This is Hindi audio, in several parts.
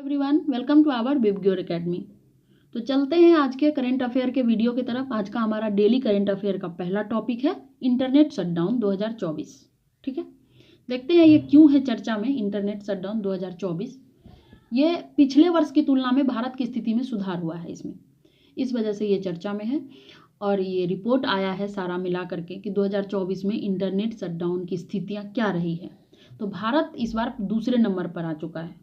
Everyone, welcome to our Bibgyor academy. तो चलते हैं आज के करंट अफेयर के वीडियो की तरफ। आज का हमारा डेली करंट अफेयर का पहला टॉपिक है इंटरनेट शटडाउन 2024। ठीक है, देखते हैं ये क्यों है चर्चा में। इंटरनेट शटडाउन 2024 ये पिछले वर्ष की तुलना में भारत की स्थिति में सुधार हुआ है इसमें, इस वजह से ये चर्चा में है। और ये रिपोर्ट आया है सारा मिला करके कि 2024 में इंटरनेट शटडाउन की स्थितियाँ क्या रही है। तो भारत इस बार दूसरे नंबर पर आ चुका है।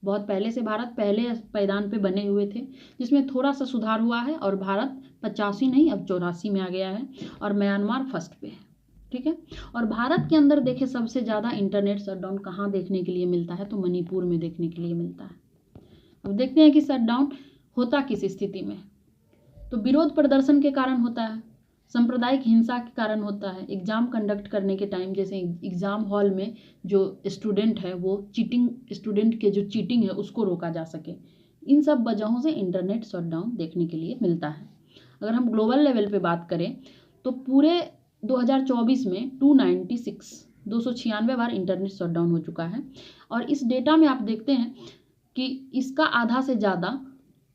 बहुत पहले से भारत पहले पायदान पे बने हुए थे, जिसमें थोड़ा सा सुधार हुआ है और भारत 85 नहीं अब 84 में आ गया है और म्यांमार फर्स्ट पे है। ठीक है, और भारत के अंदर देखे सबसे ज़्यादा इंटरनेट शटडाउन कहाँ देखने के लिए मिलता है, तो मणिपुर में देखने के लिए मिलता है। अब देखते हैं कि शटडाउन होता किस स्थिति में। तो विरोध प्रदर्शन के कारण होता है, सांप्रदायिक हिंसा के कारण होता है, एग्ज़ाम कंडक्ट करने के टाइम, जैसे एग्ज़ाम हॉल में जो स्टूडेंट है वो स्टूडेंट के जो चीटिंग है उसको रोका जा सके। इन सब वजहों से इंटरनेट शटडाउन देखने के लिए मिलता है। अगर हम ग्लोबल लेवल पे बात करें तो पूरे 2024 में 296 बार इंटरनेट शटडाउन हो चुका है। और इस डेटा में आप देखते हैं कि इसका आधा से ज़्यादा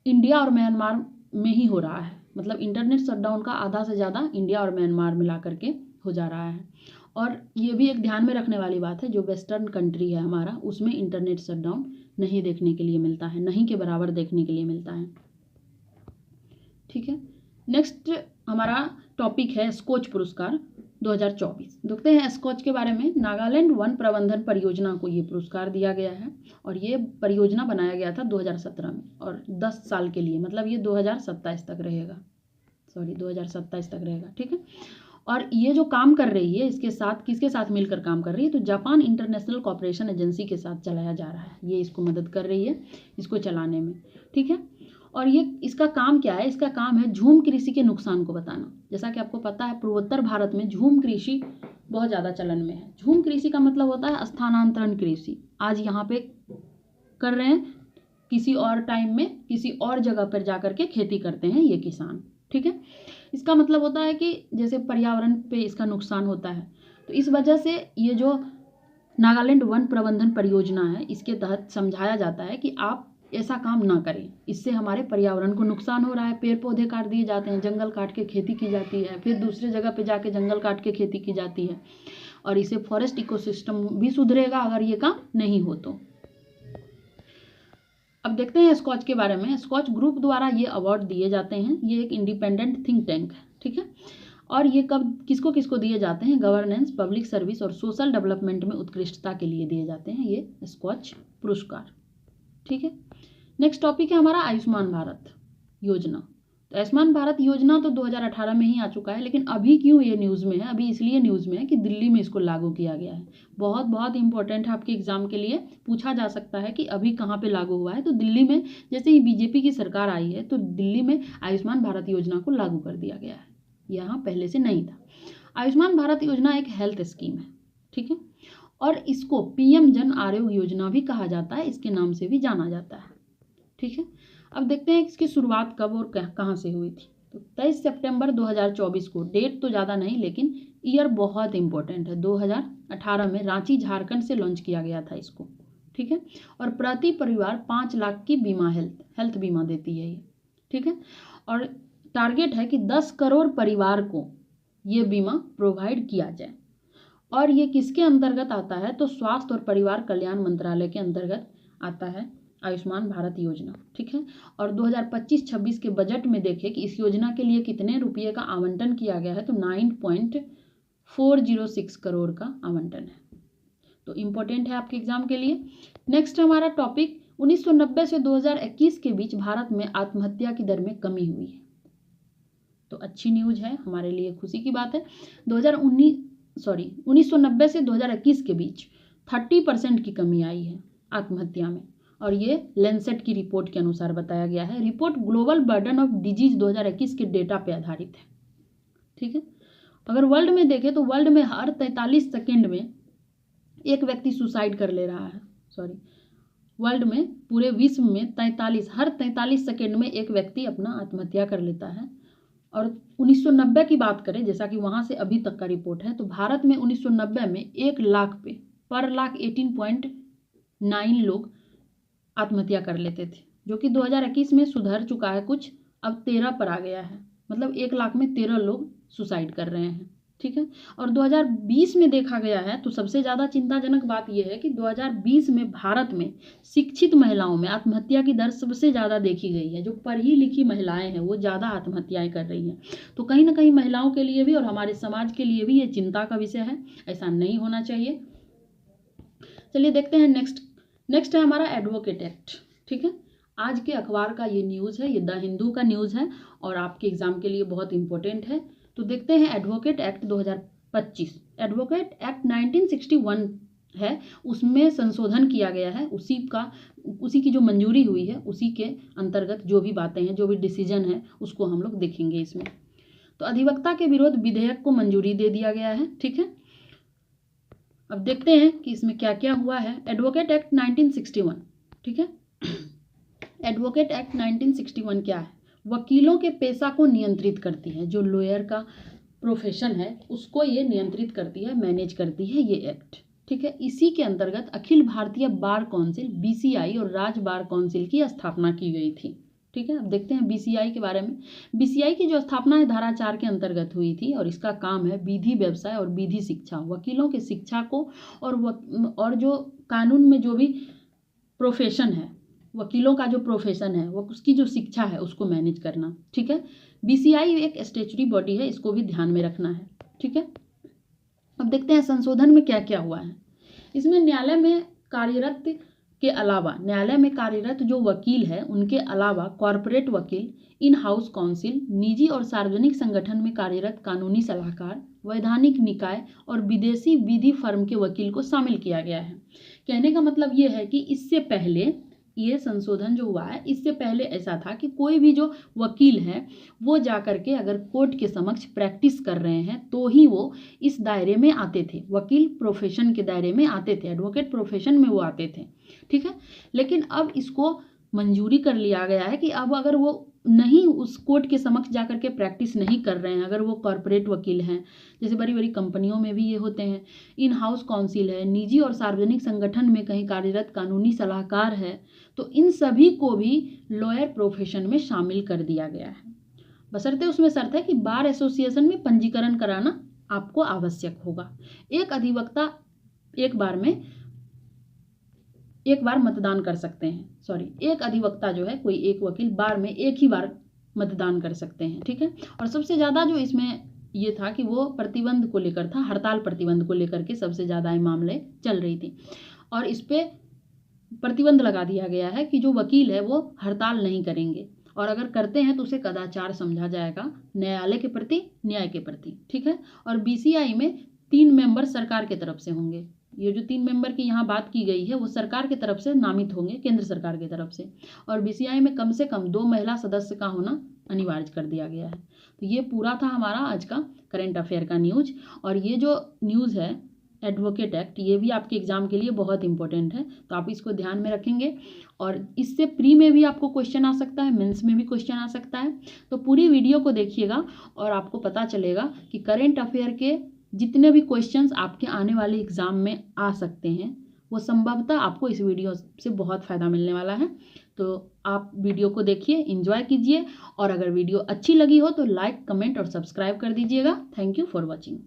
इंडिया और म्यांमार में ही हो रहा है। मतलब इंटरनेट शटडाउन का आधा से ज़्यादा इंडिया और म्यांमार मिला करके हो जा रहा है। और ये भी एक ध्यान में रखने वाली बात है, जो वेस्टर्न कंट्री है हमारा, उसमें इंटरनेट शटडाउन नहीं देखने के लिए मिलता है, नहीं के बराबर देखने के लिए मिलता है। ठीक है, नेक्स्ट हमारा टॉपिक है स्कोच पुरस्कार 2024। देखते हैं स्कोच के बारे में। नागालैंड वन प्रबंधन परियोजना को ये पुरस्कार दिया गया है और ये परियोजना बनाया गया था 2017 में और 10 साल के लिए, मतलब ये 2027 तक रहेगा। 2027 तक रहेगा। ठीक है, और ये जो काम कर रही है इसके साथ किसके साथ मिलकर काम कर रही है, तो जापान इंटरनेशनल कॉपरेशन एजेंसी के साथ चलाया जा रहा है। ये इसको मदद कर रही है इसको चलाने में। ठीक है, और ये इसका काम क्या है, इसका काम है झूम कृषि के नुकसान को बताना। जैसा कि आपको पता है पूर्वोत्तर भारत में झूम कृषि बहुत ज़्यादा चलन में है। झूम कृषि का मतलब होता है स्थानांतरण कृषि। आज यहाँ पे कर रहे हैं, किसी और टाइम में किसी और जगह पर जा कर के खेती करते हैं ये किसान। ठीक है, इसका मतलब होता है कि जैसे पर्यावरण पे इसका नुकसान होता है, तो इस वजह से ये जो नागालैंड वन प्रबंधन परियोजना है इसके तहत समझाया जाता है कि आप ऐसा काम ना करें, इससे हमारे पर्यावरण को नुकसान हो रहा है। पेड़ पौधे काट दिए जाते हैं, जंगल काट के खेती की जाती है, फिर दूसरे जगह पे जाके जंगल काट के खेती की जाती है और इससे फॉरेस्ट इकोसिस्टम भी सुधरेगा अगर ये काम नहीं हो तो। अब देखते हैं स्कॉच के बारे में। स्कॉच ग्रुप द्वारा ये अवार्ड दिए जाते हैं। ये एक इंडिपेंडेंट थिंक टैंक है। ठीक है, और ये कब किसको किसको दिए जाते हैं, गवर्नेंस, पब्लिक सर्विस और सोशल डेवलपमेंट में उत्कृष्टता के लिए दिए जाते हैं ये स्कॉच पुरस्कार। ठीक है, नेक्स्ट टॉपिक है हमारा आयुष्मान भारत योजना। तो आयुष्मान भारत योजना तो 2018 में ही आ चुका है, लेकिन अभी क्यों ये न्यूज़ में है, अभी इसलिए न्यूज़ में है कि दिल्ली में इसको लागू किया गया है। बहुत बहुत इंपॉर्टेंट है, आपके एग्जाम के लिए पूछा जा सकता है कि अभी कहाँ पे लागू हुआ है। तो दिल्ली में जैसे ही बीजेपी की सरकार आई है तो दिल्ली में आयुष्मान भारत योजना को लागू कर दिया गया है, यहाँ पहले से नहीं था। आयुष्मान भारत योजना एक हेल्थ स्कीम है। ठीक है, और इसको पीएम जन आरोग्य योजना भी कहा जाता है, इसके नाम से भी जाना जाता है। ठीक है, अब देखते हैं इसकी शुरुआत कब और कहाँ से हुई थी। तो 23 सितंबर 2024 को, डेट तो ज़्यादा नहीं लेकिन ईयर बहुत इंपॉर्टेंट है, 2018 में रांची झारखंड से लॉन्च किया गया था इसको। ठीक है, और प्रति परिवार 5 लाख की बीमा हेल्थ बीमा देती है ये। ठीक है, और टारगेट है कि 10 करोड़ परिवार को ये बीमा प्रोवाइड किया जाए। और ये किसके अंतर्गत आता है, तो स्वास्थ्य और परिवार कल्याण मंत्रालय के अंतर्गत आता है आयुष्मान भारत योजना। ठीक है, और 2025-26 के बजट में देखें कि इस योजना के लिए कितने रुपये का आवंटन किया गया है, तो 9.406 करोड़ का आवंटन है। तो इम्पोर्टेंट है आपके एग्जाम के लिए। नेक्स्ट हमारा टॉपिक 1990 से 2021 के बीच भारत में आत्महत्या की दर में कमी हुई है। तो अच्छी न्यूज है, हमारे लिए खुशी की बात है। 1990 से 2021 के बीच 30% की कमी आई है आत्महत्या में, और ये लैंसेट की रिपोर्ट के अनुसार बताया गया है। Report global burden of disease 2021 के डेटा पे आधारित है। ठीक है, अगर वर्ल्ड में देखें तो वर्ल्ड में हर 43 सेकेंड में एक व्यक्ति सुसाइड कर ले रहा है। वर्ल्ड में पूरे विश्व में हर 43 सेकेंड में एक व्यक्ति अपना आत्महत्या कर लेता है। और 1990 की बात करें, जैसा कि वहाँ से अभी तक का रिपोर्ट है, तो भारत में 1990 में 1 लाख पे पर लाख 18.9 लोग आत्महत्या कर लेते थे, जो कि 2021 में सुधर चुका है कुछ, अब 13 पर आ गया है। मतलब 1 लाख में 13 लोग सुसाइड कर रहे हैं, ठीक है। और 2020 में देखा गया है तो सबसे ज़्यादा चिंताजनक बात यह है कि 2020 में भारत में शिक्षित महिलाओं में आत्महत्या की दर सबसे ज़्यादा देखी गई है। जो पढ़ी लिखी महिलाएं हैं वो ज़्यादा आत्महत्याएं कर रही हैं। तो कहीं ना कहीं महिलाओं के लिए भी और हमारे समाज के लिए भी ये चिंता का विषय है, ऐसा नहीं होना चाहिए। चलिए देखते हैं नेक्स्ट है हमारा एडवोकेट एक्ट, ठीक है। आज के अखबार का ये न्यूज़ है, ये द हिंदू का न्यूज़ है और आपके एग्जाम के लिए बहुत इंपॉर्टेंट है। तो देखते हैं एडवोकेट एक्ट 2025। एडवोकेट एक्ट 1961 है, उसमें संशोधन किया गया है, उसी की जो मंजूरी हुई है उसी के अंतर्गत जो भी बातें हैं, जो भी डिसीजन है उसको हम लोग देखेंगे इसमें। तो अधिवक्ता के विरोध विधेयक को मंजूरी दे दिया गया है, ठीक है। अब देखते हैं कि इसमें क्या क्या हुआ है। एडवोकेट एक्ट 1961, ठीक है। एडवोकेट एक्ट 1961 क्या है? वकीलों के पेशा को नियंत्रित करती है। जो लॉयर का प्रोफेशन है उसको ये नियंत्रित करती है, मैनेज करती है ये एक्ट, ठीक है। इसी के अंतर्गत Akhil Bharatiya bar council BCI और राज्य बार काउंसिल की स्थापना की गई थी, ठीक है। अब देखते हैं BCI के बारे में। BCI की जो स्थापना है धारा 4 के अंतर्गत हुई थी और इसका काम है विधि व्यवसाय और विधि शिक्षा, वकीलों के शिक्षा को और जो कानून में जो भी प्रोफेशन है, वकीलों का जो प्रोफेशन है वो उसकी जो शिक्षा है उसको मैनेज करना, ठीक है। BCI एक स्टैट्यूटरी बॉडी है, इसको भी ध्यान में रखना है, ठीक है। अब देखते हैं संशोधन में क्या क्या हुआ है। इसमें न्यायालय में कार्यरत जो वकील है उनके अलावा कॉरपोरेट वकील, इन हाउस काउंसिल, निजी और सार्वजनिक संगठन में कार्यरत कानूनी सलाहकार, वैधानिक निकाय और विदेशी विधि फर्म के वकील को शामिल किया गया है। कहने का मतलब ये है कि इससे पहले ये संशोधन जो हुआ है, इससे पहले ऐसा था कि कोई भी जो वकील है वो जा कर के अगर कोर्ट के समक्ष प्रैक्टिस कर रहे हैं तो ही वो इस दायरे में आते थे, वकील प्रोफेशन के दायरे में आते थे, एडवोकेट प्रोफेशन में वो आते थे, ठीक है। लेकिन अब इसको मंजूरी कर लिया गया है कि अब अगर वो नहीं उस कोर्ट के समक्ष जा कर के प्रैक्टिस नहीं कर रहे हैं, अगर वो कॉरपोरेट वकील हैं, जैसे बड़ी बड़ी कंपनियों में भी ये होते हैं, इन हाउस काउंसिल है, निजी और सार्वजनिक संगठन में कहीं कार्यरत कानूनी सलाहकार है, तो इन सभी को भी लॉयर प्रोफेशन में शामिल कर दिया गया है। बशर्ते उसमें शर्त है कि बार एसोसिएशन में पंजीकरण कराना आपको आवश्यक होगा। एक अधिवक्ता एक बार मतदान कर सकते हैं, एक अधिवक्ता जो है, कोई एक वकील बार में एक ही बार मतदान कर सकते हैं, ठीक है। और सबसे ज़्यादा जो इसमें ये था कि वो प्रतिबंध को लेकर था, हड़ताल प्रतिबंध को लेकर के सबसे ज़्यादा ये मामले चल रही थी और इस पर प्रतिबंध लगा दिया गया है कि जो वकील है वो हड़ताल नहीं करेंगे और अगर करते हैं तो उसे कदाचार समझा जाएगा न्यायालय के प्रति, न्याय के प्रति, ठीक है। और BCI में 3 मेंबर सरकार के तरफ से होंगे। ये जो 3 मेंबर की यहाँ बात की गई है वो सरकार की तरफ से नामित होंगे, केंद्र सरकार की तरफ से। और BCI में कम से कम 2 महिला सदस्य का होना अनिवार्य कर दिया गया है। तो ये पूरा था हमारा आज का करंट अफेयर का न्यूज। और ये जो न्यूज़ है एडवोकेट एक्ट, ये भी आपके एग्जाम के लिए बहुत इंपॉर्टेंट है, तो आप इसको ध्यान में रखेंगे। और इससे प्री में भी आपको क्वेश्चन आ सकता है, मेंस में भी क्वेश्चन आ सकता है। तो पूरी वीडियो को देखिएगा और आपको पता चलेगा कि करंट अफेयर के जितने भी क्वेश्चंस आपके आने वाले एग्जाम में आ सकते हैं वो संभवतः आपको इस वीडियो से बहुत फ़ायदा मिलने वाला है। तो आप वीडियो को देखिए, एंजॉय कीजिए और अगर वीडियो अच्छी लगी हो तो लाइक, कमेंट और सब्सक्राइब कर दीजिएगा। Thank you for watching.